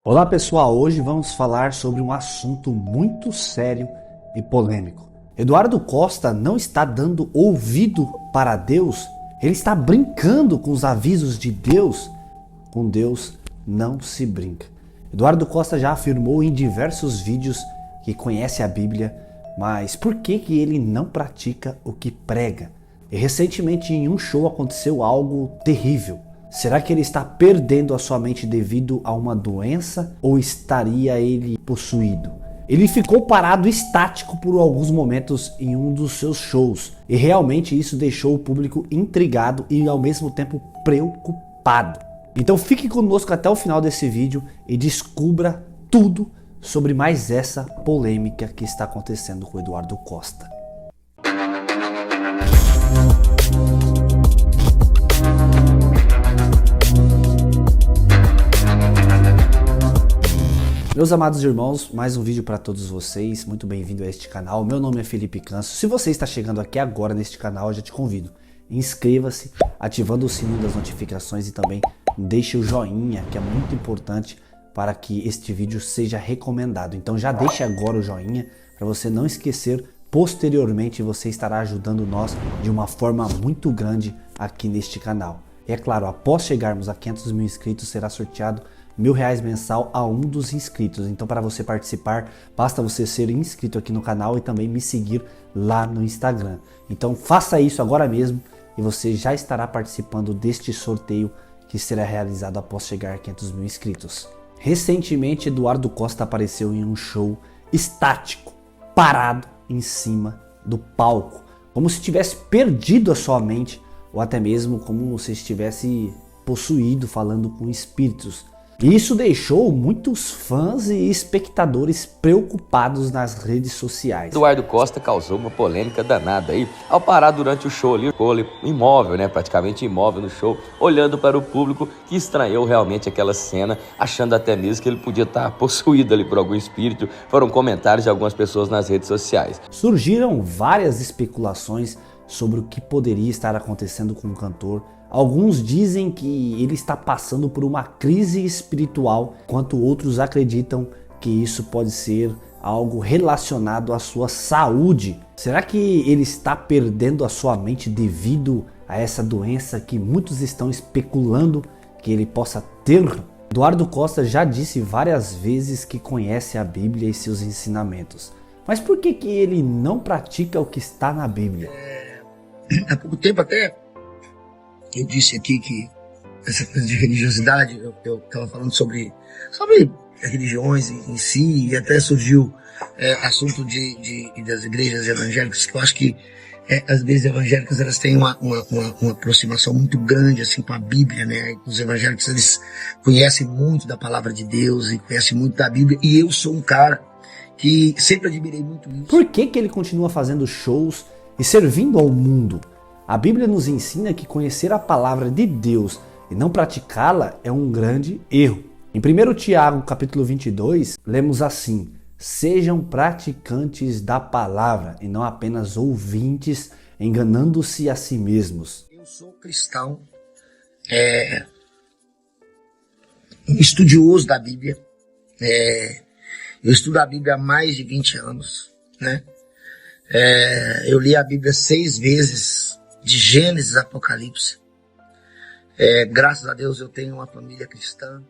Olá pessoal, hoje vamos falar sobre um assunto muito sério e polêmico. Eduardo Costa não está dando ouvido para Deus, ele está brincando com os avisos de Deus. Com Deus não se brinca. Eduardo Costa já afirmou em diversos vídeos que conhece a Bíblia, mas por que ele não pratica o que prega? E recentemente em um show aconteceu algo terrível. Será que ele está perdendo a sua mente devido a uma doença ou estaria ele possuído? Ele ficou parado estático por alguns momentos em um dos seus shows e realmente isso deixou o público intrigado e ao mesmo tempo preocupado. Então fique conosco até o final desse vídeo e descubra tudo sobre mais essa polêmica que está acontecendo com o Eduardo Costa. Meus amados irmãos, mais um vídeo para todos vocês, muito bem-vindo a este canal. Meu nome é Felipe Canso. Se você está chegando aqui agora neste canal, eu já te convido, inscreva-se, ativando o sininho das notificações e também deixe o joinha, que é muito importante para que este vídeo seja recomendado. Então já deixe agora o joinha para você não esquecer, posteriormente você estará ajudando nós de uma forma muito grande aqui neste canal. E é claro, após chegarmos a 500 mil inscritos será sorteado R$1.000 mensal a um dos inscritos. Então para você participar, basta você ser inscrito aqui no canal e também me seguir lá no Instagram. Então faça isso agora mesmo e você já estará participando deste sorteio que será realizado após chegar a 500 mil inscritos. Recentemente, Eduardo Costa apareceu em um show estático, parado em cima do palco, como se tivesse perdido a sua mente ou até mesmo como se estivesse possuído, falando com espíritos. E isso deixou muitos fãs e espectadores preocupados nas redes sociais. Eduardo Costa causou uma polêmica danada aí ao parar durante o show ali, ficou ali imóvel, praticamente imóvel no show, olhando para o público que estranhou realmente aquela cena, achando até mesmo que ele podia estar possuído ali por algum espírito. Foram comentários de algumas pessoas nas redes sociais. Surgiram várias especulações sobre o que poderia estar acontecendo com o cantor. Alguns dizem que ele está passando por uma crise espiritual, enquanto outros acreditam que isso pode ser algo relacionado à sua saúde. Será que ele está perdendo a sua mente devido a essa doença que muitos estão especulando que ele possa ter? Eduardo Costa já disse várias vezes que conhece a Bíblia e seus ensinamentos. Mas por que ele não pratica o que está na Bíblia? Há pouco tempo até eu disse aqui que essa coisa de religiosidade, eu estava falando sobre religiões em si, e até surgiu assunto das igrejas evangélicas, que eu acho que as igrejas evangélicas elas têm uma aproximação muito grande assim, com a Bíblia, né? Os evangélicos eles conhecem muito da palavra de Deus e conhecem muito da Bíblia, e eu sou um cara que sempre admirei muito isso. Por que ele continua fazendo shows e servindo ao mundo? A Bíblia nos ensina que conhecer a palavra de Deus e não praticá-la é um grande erro. Em 1 Tiago, capítulo 22, lemos assim: sejam praticantes da palavra e não apenas ouvintes, enganando-se a si mesmos. Eu sou cristão, estudioso da Bíblia, eu estudo a Bíblia há mais de 20 anos, né? Eu li a Bíblia 6 vezes, de Gênesis a Apocalipse. Graças a Deus eu tenho uma família cristã.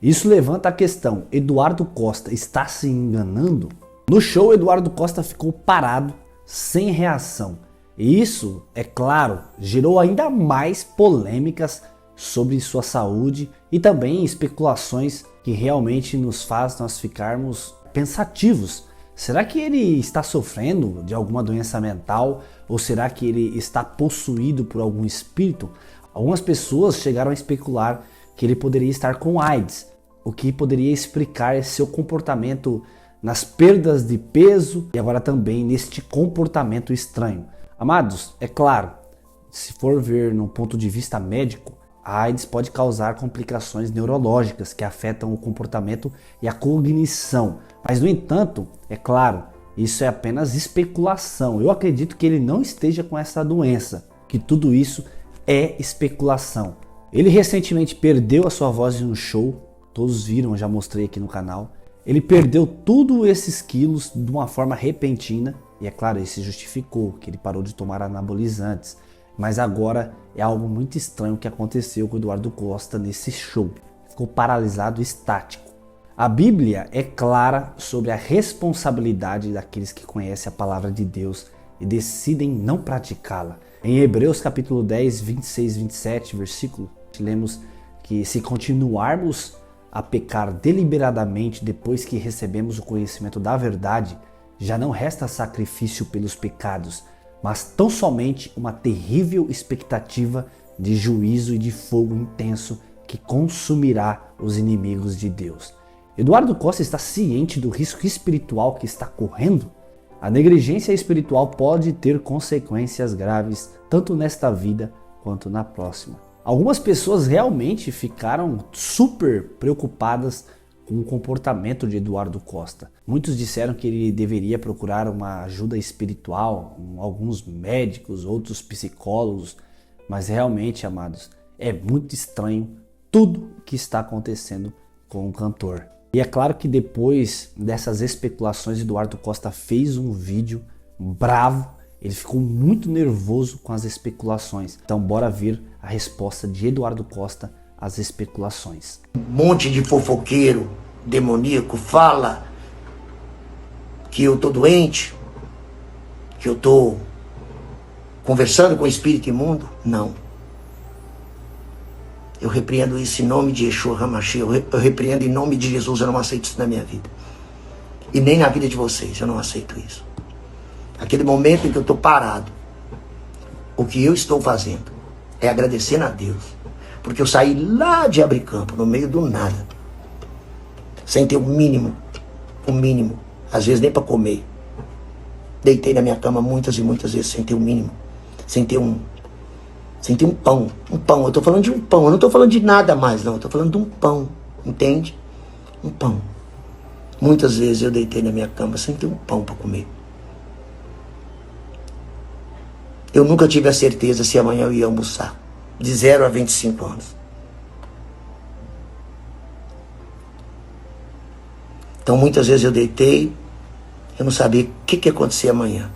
Isso levanta a questão: Eduardo Costa está se enganando? No show, Eduardo Costa ficou parado, sem reação. E isso, é claro, gerou ainda mais polêmicas sobre sua saúde e também especulações que realmente nos faz nós ficarmos pensativos. Será que ele está sofrendo de alguma doença mental ou será que ele está possuído por algum espírito? Algumas pessoas chegaram a especular que ele poderia estar com AIDS, o que poderia explicar esse seu comportamento nas perdas de peso e agora também neste comportamento estranho. Amados, é claro, se for ver no ponto de vista médico, a AIDS pode causar complicações neurológicas que afetam o comportamento e a cognição. Mas, no entanto, é claro, isso é apenas especulação. Eu acredito que ele não esteja com essa doença, que tudo isso é especulação. Ele recentemente perdeu a sua voz em um show todos viram, eu já mostrei aqui no canal. Ele perdeu todos esses quilos de uma forma repentina e é claro, ele se justificou que ele parou de tomar anabolizantes. Mas agora é algo muito estranho que aconteceu com o Eduardo Costa nesse show. Ficou paralisado, estático. A Bíblia é clara sobre a responsabilidade daqueles que conhecem a palavra de Deus e decidem não praticá-la. Em Hebreus capítulo 10, 26 e 27, versículo, lemos que se continuarmos a pecar deliberadamente depois que recebemos o conhecimento da verdade, já não resta sacrifício pelos pecados, mas tão somente uma terrível expectativa de juízo e de fogo intenso que consumirá os inimigos de Deus. Eduardo Costa está ciente do risco espiritual que está correndo? A negligência espiritual pode ter consequências graves tanto nesta vida quanto na próxima. Algumas pessoas realmente ficaram super preocupadas com o comportamento de Eduardo Costa. Muitos disseram que ele deveria procurar uma ajuda espiritual, alguns médicos, outros psicólogos, mas realmente, amados, é muito estranho tudo que está acontecendo com o cantor. E é claro que depois dessas especulações, Eduardo Costa fez um vídeo bravo. Ele ficou muito nervoso com as especulações. Então bora ver a resposta de Eduardo Costa às especulações. Um monte de fofoqueiro demoníaco fala que eu tô doente, que eu tô conversando com o espírito imundo. Não. Eu repreendo isso em nome de Yeshua HaMashiach. Eu repreendo em nome de Jesus. Eu não aceito isso na minha vida. E nem na vida de vocês. Eu não aceito isso. Aquele momento em que eu estou parado, o que eu estou fazendo é agradecendo a Deus. Porque eu saí lá de Abricampo, no meio do nada, sem ter o mínimo, às vezes nem para comer. Deitei na minha cama muitas e muitas vezes sem ter o mínimo, sem ter um pão. Eu estou falando de um pão, eu não estou falando de nada mais não, eu estou falando de um pão, entende? Um pão. Muitas vezes eu deitei na minha cama sem ter um pão para comer. Eu nunca tive a certeza se amanhã eu ia almoçar. De 0 a 25 anos. Então muitas vezes eu deitei, eu não sabia o que ia acontecer amanhã.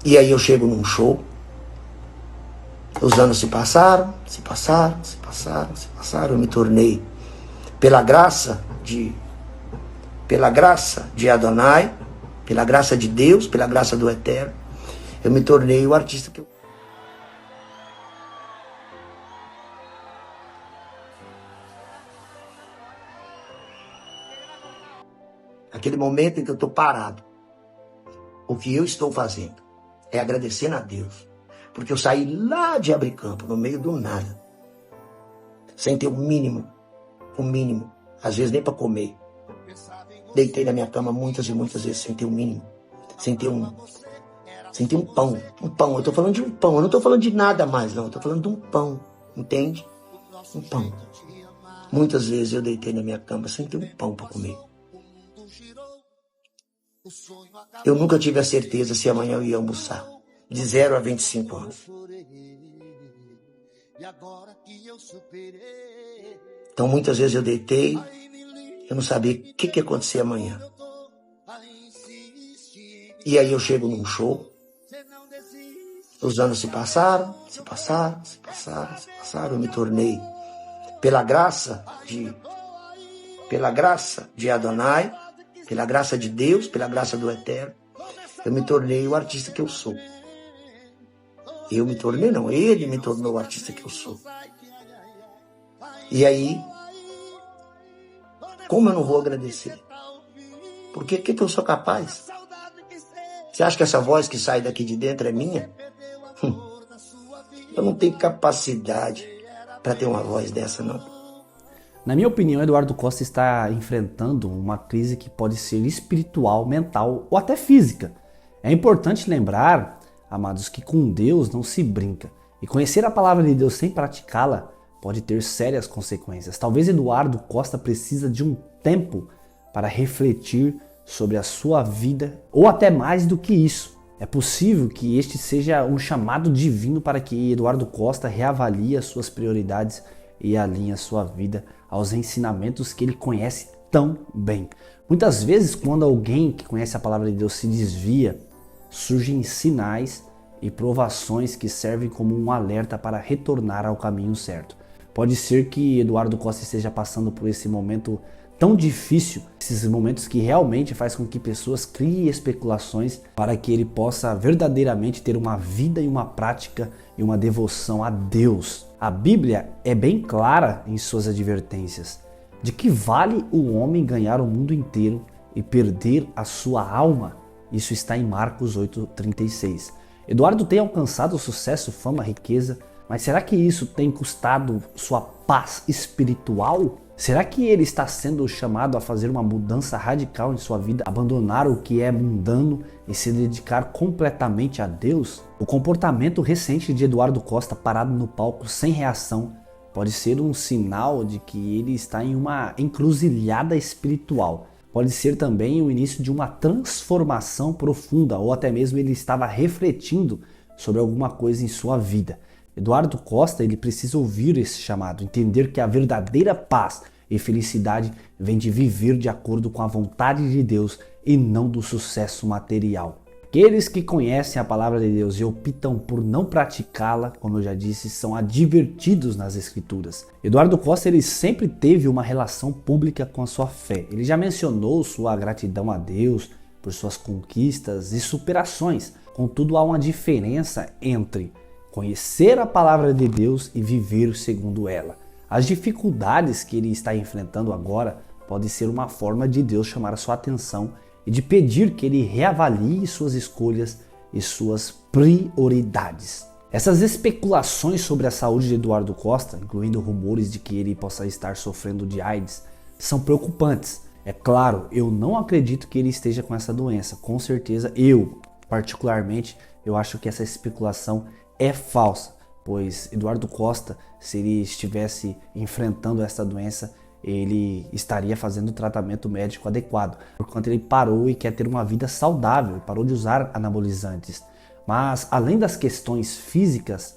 E aí eu chego num show, os anos se passaram, eu me tornei, pela graça de Adonai, pela graça de Deus, pela graça do Eterno, eu me tornei o artista que eu... Aquele momento em que eu estou parado, o que eu estou fazendo é agradecendo a Deus. Porque eu saí lá de Abricampo, no meio do nada, sem ter o mínimo, às vezes nem para comer. Deitei na minha cama muitas e muitas vezes sem ter o mínimo, sem ter um pão. Eu estou falando de um pão, eu não estou falando de nada mais não, eu estou falando de um pão, entende? Um pão. Muitas vezes eu deitei na minha cama sem ter um pão para comer. Eu nunca tive a certeza se amanhã eu ia almoçar. De 0 a 25 anos. Então muitas vezes eu deitei, eu não sabia o que ia acontecer amanhã. E aí eu chego num show, os anos se passaram, eu me tornei, pela graça de Adonai, pela graça de Deus, pela graça do Eterno, eu me tornei o artista que eu sou. Eu me tornei, não, ele me tornou o artista que eu sou. E aí, como eu não vou agradecer? Porque o que eu sou capaz? Você acha que essa voz que sai daqui de dentro é minha? Eu não tenho capacidade para ter uma voz dessa, não. Na minha opinião, Eduardo Costa está enfrentando uma crise que pode ser espiritual, mental ou até física. É importante lembrar, amados, que com Deus não se brinca. E conhecer a palavra de Deus sem praticá-la pode ter sérias consequências. Talvez Eduardo Costa precisa de um tempo para refletir sobre a sua vida, ou até mais do que isso. É possível que este seja um chamado divino para que Eduardo Costa reavalie as suas prioridades e alinha sua vida aos ensinamentos que ele conhece tão bem. Muitas vezes, quando alguém que conhece a palavra de Deus se desvia, surgem sinais e provações que servem como um alerta para retornar ao caminho certo. Pode ser que Eduardo Costa esteja passando por esse momento tão difícil, esses momentos que realmente faz com que pessoas criem especulações para que ele possa verdadeiramente ter uma vida e uma prática e uma devoção a Deus. A Bíblia é bem clara em suas advertências. De que vale o homem ganhar o mundo inteiro e perder a sua alma? Isso está em Marcos 8,36. Eduardo tem alcançado sucesso, fama, riqueza, mas será que isso tem custado sua paz espiritual? Será que ele está sendo chamado a fazer uma mudança radical em sua vida, abandonar o que é mundano e se dedicar completamente a Deus? O comportamento recente de Eduardo Costa parado no palco sem reação pode ser um sinal de que ele está em uma encruzilhada espiritual. Pode ser também o início de uma transformação profunda, ou até mesmo ele estava refletindo sobre alguma coisa em sua vida. Eduardo Costa, ele precisa ouvir esse chamado, entender que a verdadeira paz e felicidade vem de viver de acordo com a vontade de Deus e não do sucesso material. Aqueles que conhecem a palavra de Deus e optam por não praticá-la, como eu já disse, são advertidos nas Escrituras. Eduardo Costa, ele sempre teve uma relação pública com a sua fé. Ele já mencionou sua gratidão a Deus por suas conquistas e superações. Contudo, há uma diferença entre conhecer a palavra de Deus e viver segundo ela. As dificuldades que ele está enfrentando agora podem ser uma forma de Deus chamar a sua atenção e de pedir que ele reavalie suas escolhas e suas prioridades. Essas especulações sobre a saúde de Eduardo Costa, incluindo rumores de que ele possa estar sofrendo de AIDS, são preocupantes. É claro, eu não acredito que ele esteja com essa doença. Com certeza, particularmente, eu acho que essa especulação é falsa, pois Eduardo Costa, se ele estivesse enfrentando essa doença, ele estaria fazendo o tratamento médico adequado, porquanto ele parou e quer ter uma vida saudável, parou de usar anabolizantes. Mas além das questões físicas,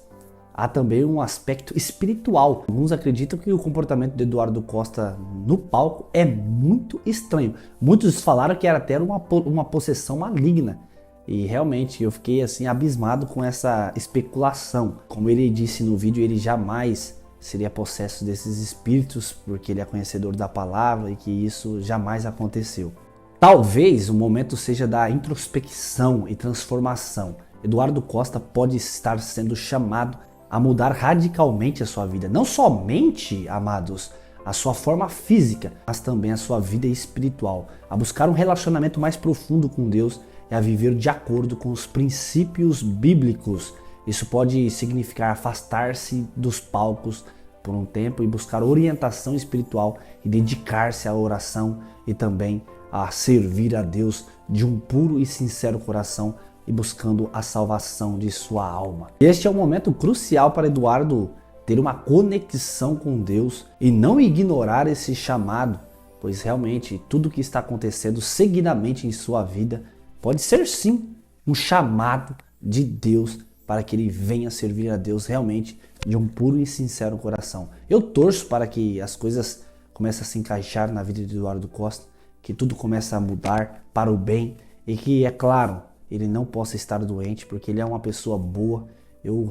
há também um aspecto espiritual. Alguns acreditam que o comportamento de Eduardo Costa no palco é muito estranho. Muitos falaram que era até uma possessão maligna. E realmente eu fiquei assim abismado com essa especulação. Como ele disse no vídeo, ele jamais seria possesso desses espíritos, porque ele é conhecedor da palavra e que isso jamais aconteceu. Talvez o momento seja da introspecção e transformação. Eduardo Costa pode estar sendo chamado a mudar radicalmente a sua vida. Não somente, amados, a sua forma física, mas também a sua vida espiritual. A buscar um relacionamento mais profundo com Deus e a viver de acordo com os princípios bíblicos. Isso pode significar afastar-se dos palcos por um tempo e buscar orientação espiritual e dedicar-se à oração e também a servir a Deus de um puro e sincero coração e buscando a salvação de sua alma. Este é um momento crucial para Eduardo ter uma conexão com Deus e não ignorar esse chamado, pois realmente tudo que está acontecendo seguidamente em sua vida pode ser sim um chamado de Deus para que ele venha servir a Deus realmente de um puro e sincero coração. Eu torço para que as coisas comecem a se encaixar na vida de Eduardo Costa, que tudo comece a mudar para o bem e que, é claro, ele não possa estar doente, porque ele é uma pessoa boa. Eu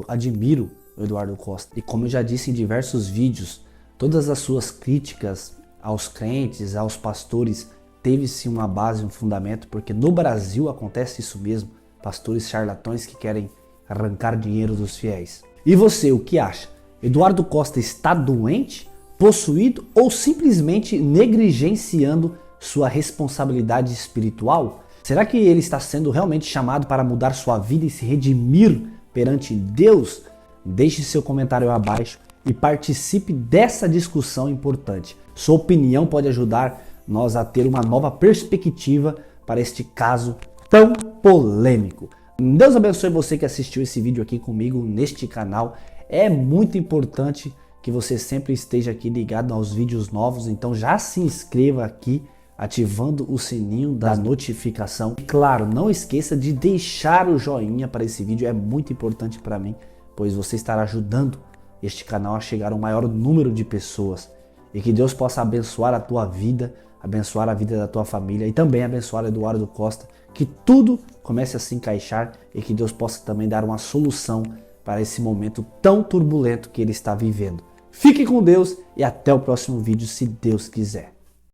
admiro o Eduardo Costa. E como eu já disse em diversos vídeos, todas as suas críticas aos crentes, aos pastores, teve-se uma base, um fundamento, porque no Brasil acontece isso mesmo. Pastores charlatões que querem arrancar dinheiro dos fiéis. E você, o que acha? Eduardo Costa está doente, possuído ou simplesmente negligenciando sua responsabilidade espiritual? Será que ele está sendo realmente chamado para mudar sua vida e se redimir perante Deus? Deixe seu comentário abaixo e participe dessa discussão importante. Sua opinião pode ajudar nós a ter uma nova perspectiva para este caso tão polêmico. Deus abençoe você que assistiu esse vídeo aqui comigo neste canal. É muito importante que você sempre esteja aqui ligado aos vídeos novos, então já se inscreva aqui, ativando o sininho da notificação. E claro, não esqueça de deixar o joinha para esse vídeo, é muito importante para mim, pois você estará ajudando este canal a chegar ao maior número de pessoas. E que Deus possa abençoar a tua vida, abençoar a vida da tua família e também abençoar Eduardo Costa. Que tudo comece a se encaixar e que Deus possa também dar uma solução para esse momento tão turbulento que ele está vivendo. Fique com Deus e até o próximo vídeo, se Deus quiser.